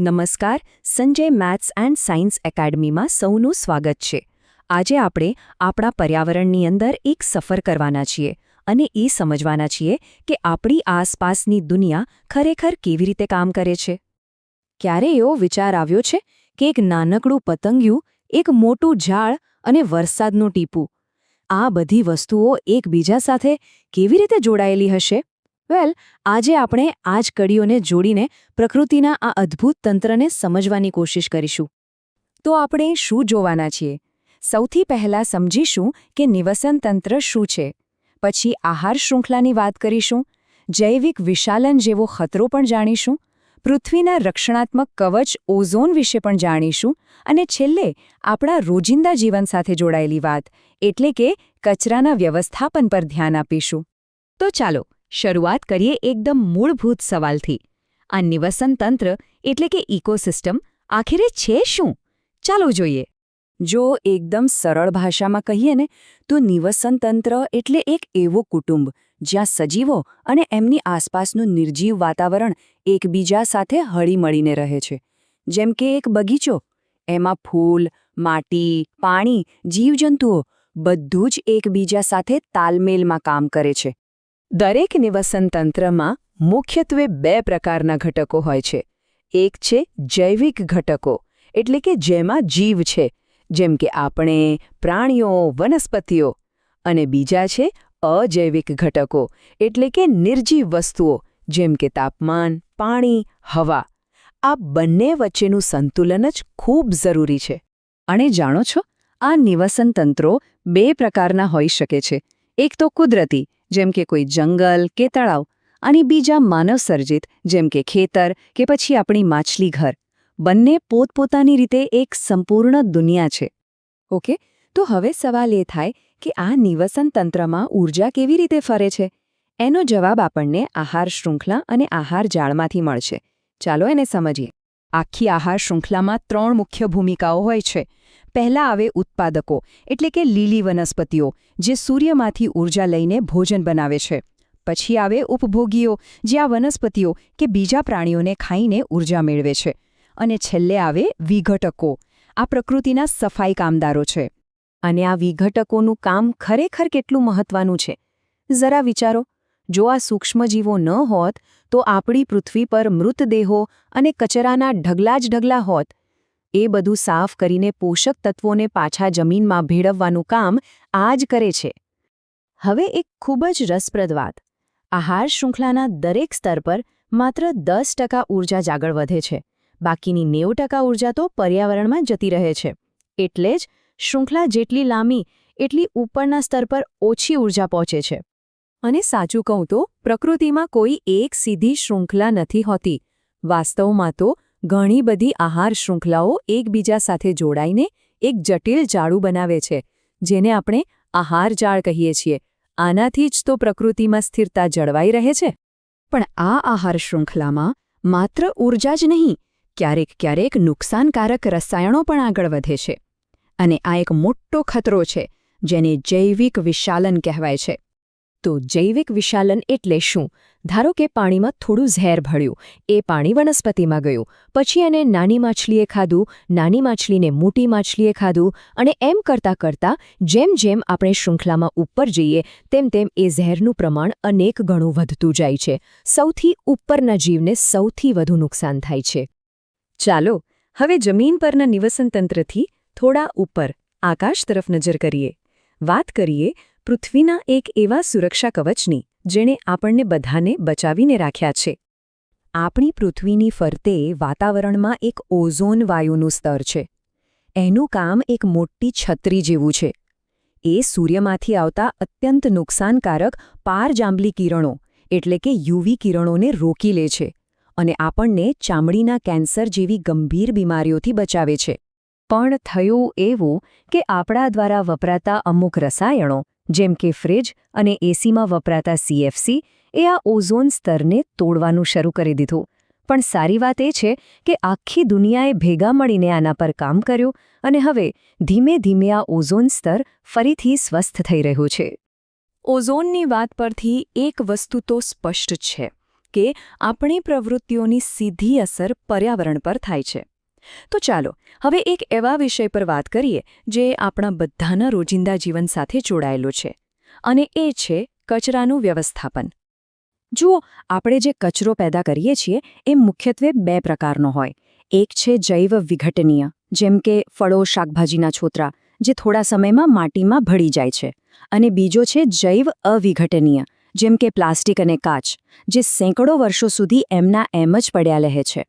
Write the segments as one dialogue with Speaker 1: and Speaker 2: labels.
Speaker 1: નમસ્કાર, Sanjay maths and science એકેડમીમાં સૌનું સ્વાગત છે. આજે આપણે આપણા પર્યાવરણની અંદર એક સફર કરવાના છીએ અને એ સમજવાના છીએ કે આપણી આસપાસની દુનિયા ખરેખર કેવી રીતે કામ કરે છે. ક્યારે એવો વિચાર આવ્યો છે કે એક નાનકડું પતંગિયું, એક મોટું ઝાડ અને વરસાદનું ટીપું, આ બધી વસ્તુઓ એકબીજા સાથે કેવી રીતે જોડાયેલી હશે? આજે આપણે આ જ કડીઓને જોડીને પ્રકૃતિના આ અદ્ભુત તંત્રને સમજવાની કોશિશ કરીશું. તો આપણે શું જોવાના છીએ? સૌથી પહેલાં સમજીશું કે નિવસન તંત્ર શું છે. પછી આહાર શૃંખલાની વાત કરીશું, જૈવિક વિશાલન જેવો ખતરો પણ જાણીશું, પૃથ્વીના રક્ષણાત્મક કવચ ઓઝોન વિશે પણ જાણીશું અને છેલ્લે આપણા રોજિંદા જીવન સાથે જોડાયેલી વાત એટલે કે કચરાના વ્યવસ્થાપન પર ધ્યાન આપીશું. તો ચાલો શરૂઆત કરીએ એકદમ મૂળભૂત સવાલથી. આ નિવસન તંત્ર એટલે કે ઇકોસિસ્ટમ આખરે છે શું? ચાલો જોઈએ. જો એકદમ સરળ ભાષામાં કહીએ ને તો નિવસન તંત્ર એટલે એક એવો કુટુંબ જ્યાં સજીવો અને એમની આસપાસનું નિર્જીવ વાતાવરણ એકબીજા સાથે હળીમળીને રહે છે. જેમ કે એક બગીચો, એમાં ફૂલ, માટી, પાણી, જીવજંતુઓ બધું જ એકબીજા સાથે તાલમેલમાં કામ કરે છે. દરેક નિવસન તંત્રમાં મુખ્યત્વે બે પ્રકારના ઘટકો હોય છે. એક છે જૈવિક ઘટકો, એટલે કે જેમાં જીવ છે, જેમ કે આપણે, પ્રાણીઓ, વનસ્પતિઓ, અને બીજા છે અજૈવિક ઘટકો, એટલે કે નિર્જીવ વસ્તુઓ, જેમ કે તાપમાન, પાણી, હવા. આ બંને વચ્ચેનું સંતુલન જ ખૂબ જરૂરી છે. અને જાણો છો, આ નિવસન તંત્રો બે પ્રકારના હોઈ શકે છે. એક તો કુદરતી, જેમ કે કોઈ જંગલ કે તળાવ, અને બીજા માનવસર્જિત, જેમ કે ખેતર કે પછી આપણી માછલી ઘર. બંને પોતપોતાની રીતે એક સંપૂર્ણ દુનિયા છે. ઓકે, તો હવે સવાલ એ થાય કે આ નિવસન તંત્રમાં ઊર્જા કેવી રીતે ફરે છે? એનો જવાબ આપણને આહાર શૃંખલા અને આહાર જાળમાંથી મળશે. ચાલો એને સમજીએ. આખી આહાર શૃંખલામાં 3 મુખ્ય ભૂમિકાઓ હોય છે. પહેલા આવે ઉત્પાદકો, એટલે કે લીલી વનસ્પતિઓ, જે સૂર્યમાંથી ઊર્જા લઈને ભોજન બનાવે છે. પછી આવે ઉપભોગીઓ, જે આ વનસ્પતિઓ કે બીજા પ્રાણીઓને ખાઈને ઊર્જા મેળવે છે. અને છેલ્લે આવે વિઘટકો. આ પ્રકૃતિના સફાઈ કામદારો છે. અને આ વિઘટકોનું કામ ખરેખર કેટલું મહત્વનું છે? જરા વિચારો, જો આ સૂક્ષ્મજીવો ન હોત તો આપણી પૃથ્વી પર મૃતદેહો અને કચરાના ઢગલા જ ઢગલા હોત. એ બધું સાફ કરીને પોષક તત્વોને પાછા જમીનમાં ભેળવવાનું કામ આ જ કરે છે. હવે એક ખૂબ જ રસપ્રદ વાત. આહાર શૃંખલાના દરેક સ્તર પર માત્ર 10% ઊર્જા જ આગળ વધે છે. બાકીની 90% ઊર્જા તો પર્યાવરણમાં જતી રહે છે. એટલે જ શૃંખલા જેટલી લાંબી એટલી ઉપરના સ્તર પર ઓછી ઊર્જા પહોંચે છે. અને સાચું કહું તો પ્રકૃતિમાં કોઈ એક સીધી શૃંખલા નથી હોતી. વાસ્તવમાં તો ઘણી બધી આહાર શૃંખલાઓ એકબીજા સાથે જોડાઈને એક જટિલ જાળું બનાવે છે, જેને આપણે આહાર જાળ કહીએ છીએ. આનાથી જ તો પ્રકૃતિમાં સ્થિરતા જળવાઈ રહે છે. પણ આ આહાર શૃંખલામાં માત્ર ઊર્જા જ નહીં, ક્યારેક નુકસાનકારક રસાયણો પણ આગળ વધે છે. અને આ એક મોટો ખતરો છે, જેને જૈવિક વિશાલન કહેવાય છે. તો જૈવિક વિશાલન એટલે શું? ધારો કે પાણીમાં થોડું ઝેર ભળ્યું, એ પાણી વનસ્પતિમાં ગયું, પછી એને નાની માછલીએ ખાધું, નાની માછલીને મોટી માછલીએ ખાધું, અને એમ કરતાં જેમ આપણે શૃંખલામાં ઉપર જઈએ તેમ એ ઝેરનું પ્રમાણ અનેક ગણું વધતું જાય છે. સૌથી ઉપરના જીવને સૌથી વધુ નુકસાન થાય છે. ચાલો હવે જમીન પરના નિવસન તંત્રથી થોડા ઉપર આકાશ તરફ નજર કરીએ. વાત કરીએ પૃથ્વીના એક એવા સુરક્ષા કવચની જેણે આપણને બધાને બચાવીને રાખ્યા છે. આપણી પૃથ્વીની ફરતે વાતાવરણમાં એક ઓઝોન વાયુનું સ્તર છે. એનું કામ એક મોટી છત્રી જેવું છે. એ સૂર્યમાંથી આવતા અત્યંત નુકસાનકારક પારજાંબલી કિરણો એટલે કે યુવી કિરણોને રોકી લે છે અને આપણને ચામડીના કેન્સર જેવી ગંભીર બીમારીઓથી બચાવે છે. પણ થયું એવું કે આપણા દ્વારા વપરાતા અમુક રસાયણો, જેમ કે ફ્રિજ અને એસીમાં વપરાતા CFC, એ આ ઓઝોન સ્તરને તોડવાનું શરૂ કરી દીધું. પણ સારી વાત એ છે કે આખી દુનિયાએ ભેગા મળીને આના પર કામ કર્યું અને હવે ધીમે ધીમે આ ઓઝોન સ્તર ફરીથી સ્વસ્થ થઈ રહ્યું છે. ઓઝોનની વાત પરથી એક વસ્તુ તો સ્પષ્ટ છે કે આપણી પ્રવૃત્તિઓની સીધી અસર પર્યાવરણ પર થાય છે. તો ચાલો હવે એક એવા વિષય પર વાત કરીએ જે આપણા બધાના રોજિંદા જીવન સાથે જોડાયેલો છે, અને એ છે કચરાનું વ્યવસ્થાપન. જુઓ, આપણે જે કચરો પેદા કરીએ છીએ એ મુખ્યત્વે બે પ્રકારનો હોય. એક છે જૈવ વિઘટનીય, જેમ કે ફળો, શાકભાજીના છોતરા, જે થોડા સમયમાં માટીમાં ભળી જાય છે, અને બીજો છે જૈવ અવિઘટનીય, જેમ કે પ્લાસ્ટિક અને કાચ, જે સેંકડો વર્ષો સુધી એમના એમ જ પડ્યા રહે છે.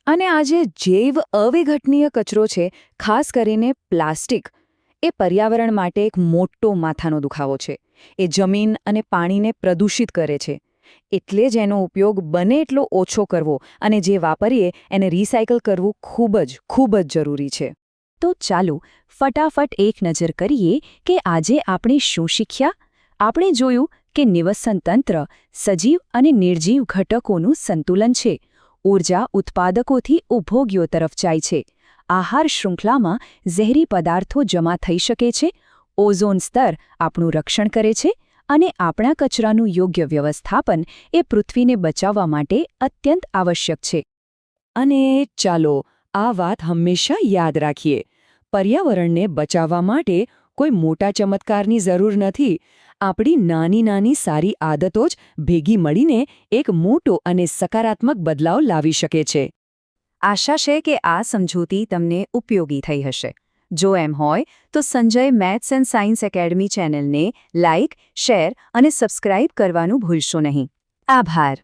Speaker 1: અને આ જે જૈવ અવિઘટનીય કચરો છે, ખાસ કરીને પ્લાસ્ટિક, એ પર્યાવરણ માટે એક મોટો માથાનો દુખાવો છે. એ જમીન અને પાણીને પ્રદૂષિત કરે છે. એટલે જ એનો ઉપયોગ બને એટલો ઓછો કરવો અને જે વાપરીએ એને રિસાયકલ કરવું ખૂબ જ જરૂરી છે. તો ચાલો ફટાફટ એક નજર કરીએ કે આજે આપણે શું શીખ્યા. આપણે જોયું કે નિવસન તંત્ર સજીવ અને નિર્જીવ ઘટકોનું સંતુલન છે. ઊર્જા ઉત્પાદકોથી ઉપભોગ્યો તરફ જાય છે. આહાર શૃંખલામાં ઝેરી પદાર્થો જમા થઈ શકે છે. ઓઝોન સ્તર આપણું રક્ષણ કરે છે. અને આપણા કચરાનું યોગ્ય વ્યવસ્થાપન એ પૃથ્વીને બચાવવા માટે અત્યંત આવશ્યક છે. અને ચાલો આ વાત હંમેશા યાદ રાખીએ. પર્યાવરણને બચાવવા માટે કોઈ મોટા ચમત્કારની જરૂર નથી. આપણી નાની સારી આદતો જ ભેગી મળીને એક મોટો અને સકારાત્મક બદલાવ લાવી શકે છે. આશા છે કે આ સમજૂતી તમને ઉપયોગી થઈ હશે. જો એમ હોય તો Sanjay maths and science academy ચેનલને લાઇક, શેર અને સબસ્ક્રાઇબ કરવાનું ભૂલશો નહીં. આભાર.